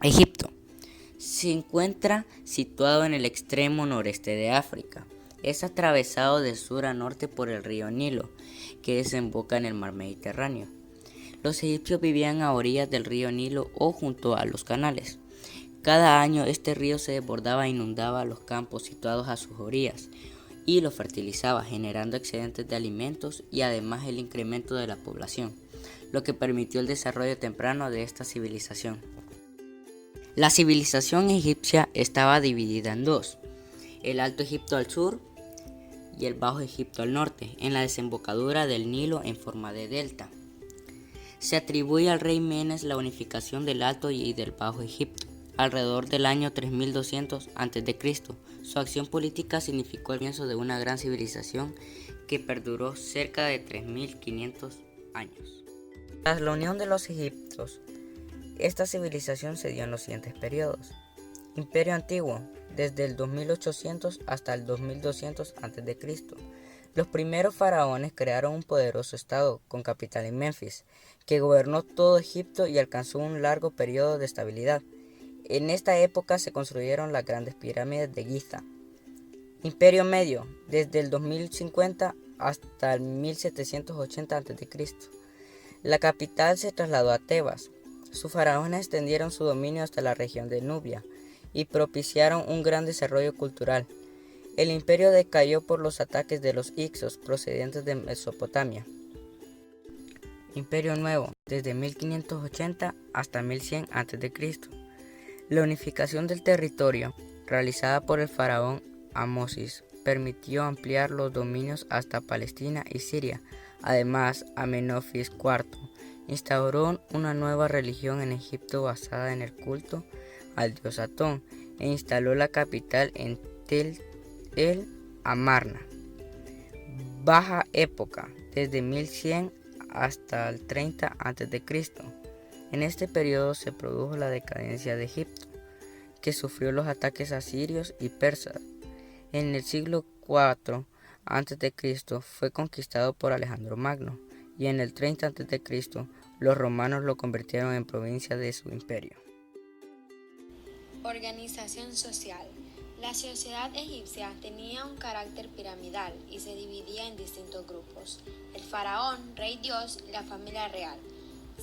Egipto. Se encuentra situado en el extremo noreste de África. Es atravesado de sur a norte por el río Nilo, que desemboca en el mar Mediterráneo. Los egipcios vivían a orillas del río Nilo o junto a los canales. Cada año este río se desbordaba e inundaba los campos situados a sus orillas y los fertilizaba, generando excedentes de alimentos y además el incremento de la población, lo que permitió el desarrollo temprano de esta civilización. La civilización egipcia estaba dividida en dos: el Alto Egipto al sur y el Bajo Egipto al norte, en la desembocadura del Nilo en forma de delta. Se atribuye al rey Menes la unificación del Alto y del Bajo Egipto alrededor del año 3200 a.C. Su acción política significó el comienzo de una gran civilización que perduró cerca de 3500 años. Tras la unión de los egipcios, esta civilización se dio en los siguientes periodos: Imperio Antiguo, desde el 2800 hasta el 2200 a.C. Los primeros faraones crearon un poderoso estado con capital en Menfis, que gobernó todo Egipto y alcanzó un largo periodo de estabilidad. En esta época se construyeron las grandes pirámides de Giza. Imperio Medio, desde el 2050 hasta el 1780 a.C. La capital se trasladó a Tebas. Sus faraones extendieron su dominio hasta la región de Nubia y propiciaron un gran desarrollo cultural. El imperio decayó por los ataques de los hicsos procedentes de Mesopotamia. Imperio Nuevo, desde 1580 hasta 1100 a.C. La unificación del territorio, realizada por el faraón Amosis, permitió ampliar los dominios hasta Palestina y Siria. Además, Amenofis IV instauró una nueva religión en Egipto basada en el culto al dios Atón e instaló la capital en Tel el Amarna. Baja época, desde 1100 hasta el 30 a.C. En este periodo se produjo la decadencia de Egipto, que sufrió los ataques asirios y persas. En el siglo IV a.C. fue conquistado por Alejandro Magno y en el 30 a.C. los romanos lo convirtieron en provincia de su imperio. Organización social. La sociedad egipcia tenía un carácter piramidal y se dividía en distintos grupos: el faraón, rey dios, la familia real,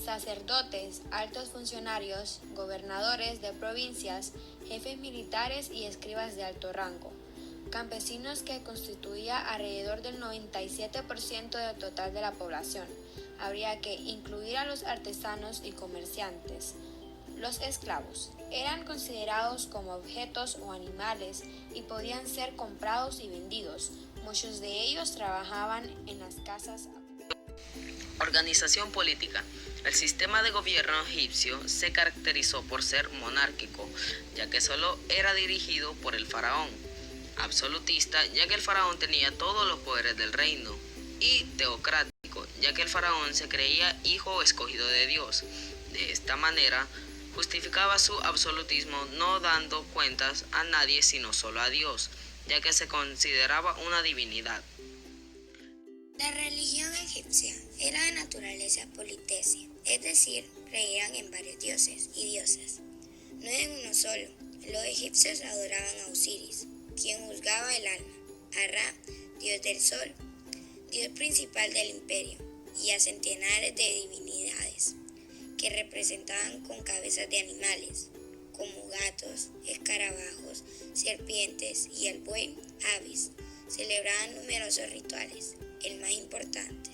sacerdotes, altos funcionarios, gobernadores de provincias, jefes militares y escribas de alto rango, campesinos, que constituía alrededor del 97% del total de la población. Habría que incluir a los artesanos y comerciantes. Los esclavos eran considerados como objetos o animales y podían ser comprados y vendidos. Muchos de ellos trabajaban en las casas. Organización política. El sistema de gobierno egipcio se caracterizó por ser monárquico, ya que solo era dirigido por el faraón; absolutista, ya que el faraón tenía todos los poderes del reino; y teocrático, ya que el faraón se creía hijo escogido de Dios. De esta manera, justificaba su absolutismo no dando cuentas a nadie sino solo a Dios, ya que se consideraba una divinidad. La religión egipcia era de naturaleza politeísta, es decir, creían en varios dioses y diosas, no en uno solo. Los egipcios adoraban a Osiris, quien juzgaba el alma; a Ra, dios del sol, dios principal del imperio; y a centenares de divinidades, que representaban con cabezas de animales, como gatos, escarabajos, serpientes y el buey, aves. Celebraban numerosos rituales, el más importante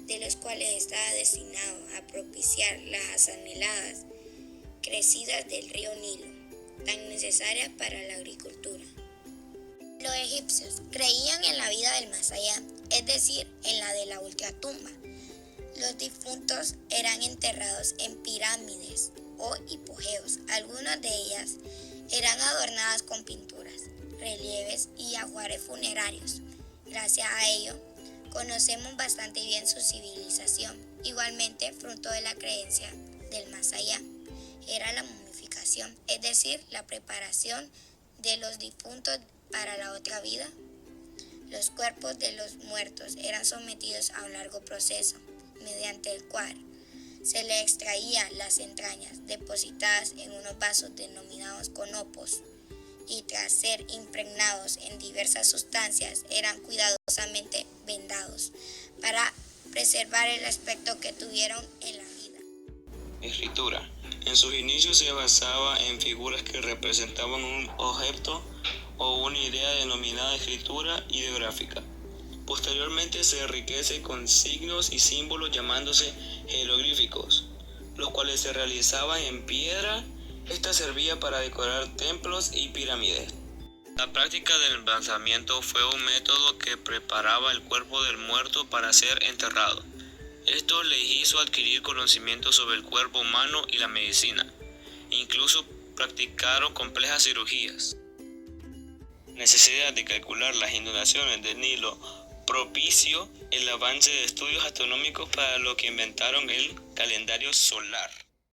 de los cuales estaba destinado a propiciar las anheladas crecidas del río Nilo, tan necesarias para la agricultura. Los egipcios creían en la vida del más allá, es decir, en la de la ultratumba. Los difuntos eran enterrados en pirámides o hipogeos. Algunas de ellas eran adornadas con pinturas, relieves y ajuares funerarios. Gracias a ello, conocemos bastante bien su civilización. Igualmente, fruto de la creencia del más allá, era la momificación, es decir, la preparación de los difuntos para la otra vida. Los cuerpos de los muertos eran sometidos a un largo proceso, mediante el cual Se le extraían las entrañas depositadas en unos vasos denominados conopos y tras ser impregnados en diversas sustancias eran cuidadosamente vendados para preservar el aspecto que tuvieron en la vida. Escritura. En sus inicios se basaba en figuras que representaban un objeto o una idea denominada escritura ideográfica. Posteriormente se enriquece con signos y símbolos llamándose jeroglíficos, los cuales se realizaban en piedra. Esta servía para decorar templos y pirámides. La práctica del embalsamamiento fue un método que preparaba el cuerpo del muerto para ser enterrado. Esto le hizo adquirir conocimientos sobre el cuerpo humano y la medicina. Incluso practicaron complejas cirugías. Necesidad de calcular las inundaciones del Nilo propició el avance de estudios astronómicos para lo que inventaron el calendario solar.